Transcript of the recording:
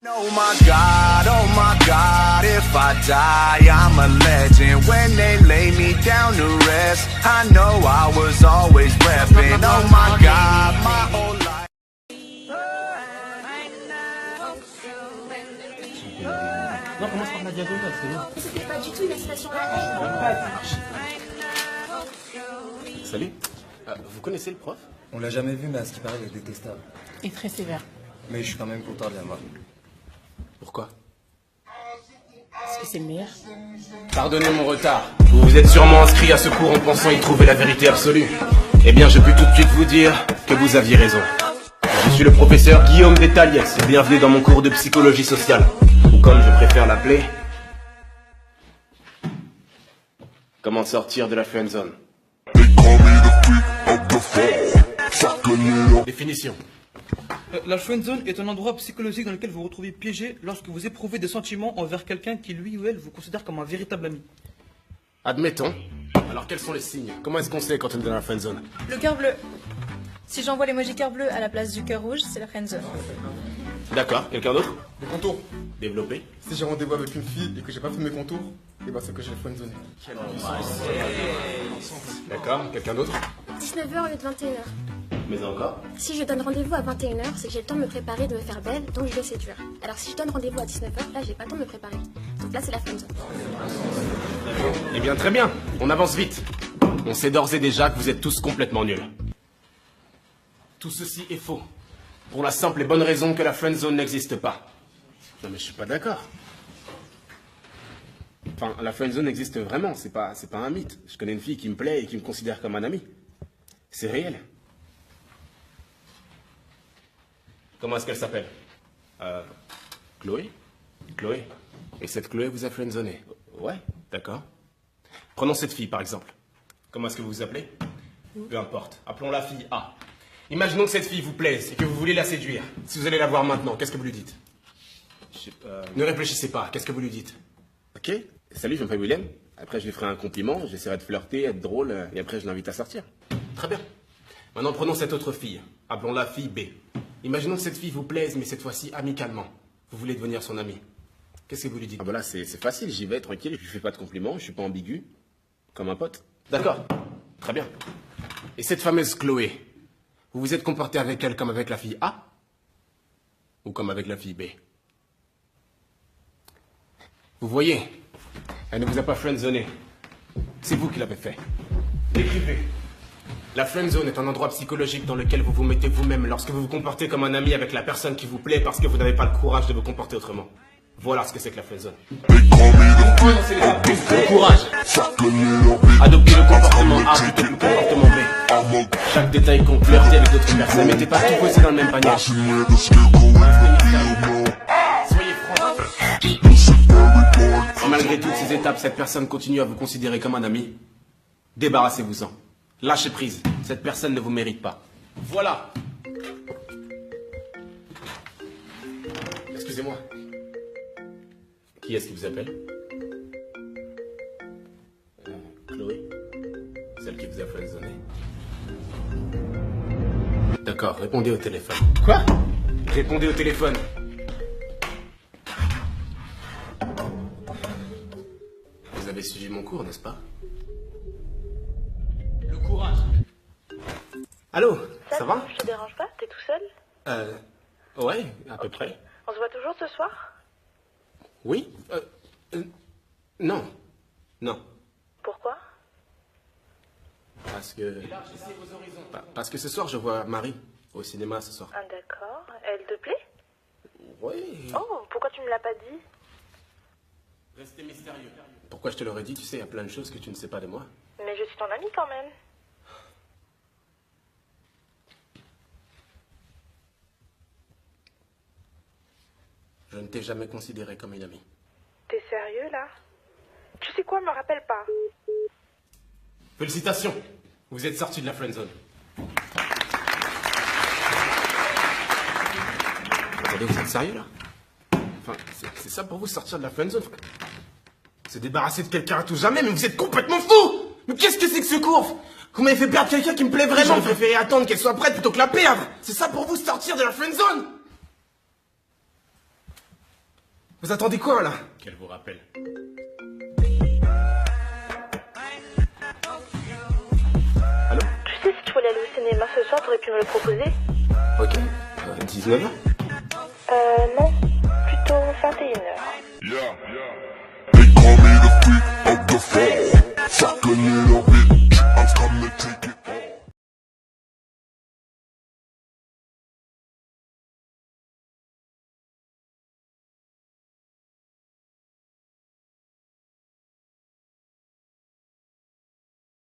Oh my God, if I die, I'm a legend. When they lay me down to rest, I know I was always repping. Oh my God, my whole life. Non, commence par la diagonale, c'est long. C'était pas du tout une station là. Salut. Vous connaissez le prof? On l'a jamais vu, mais à ce qui paraît, il est détestable. Et très sévère. Mais je suis quand même content de l'avoir. Pourquoi? Parce que c'est le meilleur. Pardonnez mon retard. Vous vous êtes sûrement inscrit à ce cours en pensant y trouver la vérité absolue. Eh bien, je peux tout de suite vous dire que vous aviez raison. Je suis le professeur Guillaume Détaliès. Bienvenue dans mon cours de psychologie sociale. Ou comme je préfère l'appeler, comment sortir de la friendzone. Définition. La friendzone est un endroit psychologique dans lequel vous vous retrouvez piégé lorsque vous éprouvez des sentiments envers quelqu'un qui lui ou elle vous considère comme un véritable ami. Admettons. Alors quels sont les signes? Comment est-ce qu'on sait quand on est dans la friendzone? Le cœur bleu. Si j'envoie l'emoji cœur bleu à la place du cœur rouge, c'est la friendzone. D'accord. Quelqu'un d'autre? Les contours. Développé. Si j'ai rendez-vous avec une fille et que j'ai pas fait mes contours, et bah c'est que j'ai le friendzone. D'accord. Quelqu'un d'autre? 19h au lieu de 21h. Mais encore? Si je donne rendez-vous à 21h, c'est que j'ai le temps de me préparer, de me faire belle, donc je vais séduire. Alors si je donne rendez-vous à 19h, là j'ai pas le temps de me préparer. Donc là c'est la friendzone. Eh bien, très bien. On avance vite. On sait d'ores et déjà que vous êtes tous complètement nuls. Tout ceci est faux. Pour la simple et bonne raison que la friendzone n'existe pas. Non mais je suis pas d'accord. Enfin, la friendzone existe vraiment, c'est pas un mythe. Je connais une fille qui me plaît et qui me considère comme un ami. C'est réel. Comment est-ce qu'elle s'appelle? Chloé? Chloé. Et cette Chloé vous a friendzoné? Ouais, d'accord. Prenons cette fille par exemple. Comment est-ce que vous vous appelez? Peu importe. Appelons la fille A. Imaginons que cette fille vous plaise et que vous voulez la séduire. Si vous allez la voir maintenant, qu'est-ce que vous lui dites? Ne réfléchissez pas, qu'est-ce que vous lui dites? Ok? Salut, je m'appelle William. Après, je lui ferai un compliment, j'essaierai de flirter, être drôle, et après, je l'invite à sortir. Très bien. Maintenant, prenons cette autre fille. Appelons-la fille B. Imaginons que cette fille vous plaise, mais cette fois-ci amicalement. Vous voulez devenir son ami. Qu'est-ce que vous lui dites? Ah bah là, c'est facile, j'y vais, tranquille, je lui fais pas de compliments, je suis pas ambigu. Comme un pote. D'accord. Très bien. Et cette fameuse Chloé, vous vous êtes comporté avec elle comme avec la fille A? Ou comme avec la fille B? Vous voyez, elle ne vous a pas friendzoné. C'est vous qui l'avez fait. Écrivez. La friendzone est un endroit psychologique dans lequel vous vous mettez vous-même lorsque vous vous comportez comme un ami avec la personne qui vous plaît parce que vous n'avez pas le courage de vous comporter autrement. Voilà ce que c'est que la friendzone. Le courage. Adoptez le comportement A plutôt que le comportement B. Chaque détail compte, flirter avec d'autres personnes. Mettez pas tout aussi dans le même panier. Soyez franc. Si malgré toutes ces étapes, cette personne continue à vous considérer comme un ami, débarrassez-vous-en. Lâchez prise. Cette personne ne vous mérite pas. Voilà. Excusez-moi. Qui est-ce qui vous appelle? Chloé? Celle qui vous a friendzoné. D'accord, répondez au téléphone. Quoi? Répondez au téléphone. Vous avez suivi mon cours, n'est-ce pas? Le courage. Allô, ça va? Je te dérange pas? T'es tout seul? Ouais, à peu près. On se voit toujours ce soir? Oui? Non. Non. Pourquoi? Parce que... Parce que ce soir, je vois Marie au cinéma ce soir. Ah d'accord. Elle te plaît? Oui. Oh, pourquoi tu me l'as pas dit? Restez mystérieux. Pourquoi je te l'aurais dit? Tu sais, il y a plein de choses que tu ne sais pas de moi. Mais je suis ton amie quand même. Je ne t'ai jamais considéré comme une amie. T'es sérieux là? Tu sais quoi, me rappelle pas. Félicitations. Vous êtes sorti de la friendzone. Attendez, vous êtes sérieux là? Enfin, c'est ça pour vous, sortir de la friendzone? Se débarrasser de quelqu'un à tout jamais, mais vous êtes complètement fou! Mais qu'est-ce que c'est que ce cours? Vous m'avez fait perdre quelqu'un qui me plaît vraiment. J'aurais préféré attendre qu'elle soit prête plutôt que la perdre. C'est ça pour vous, sortir de la friendzone? Vous attendez quoi là? Qu'elle vous rappelle. Allô? Tu sais, si tu voulais aller au cinéma ce soir, t'aurais pu me le proposer? Ok. 19h? Non. Plutôt 21h. They call me the freak of the fall. Suck a little bit, I'm coming to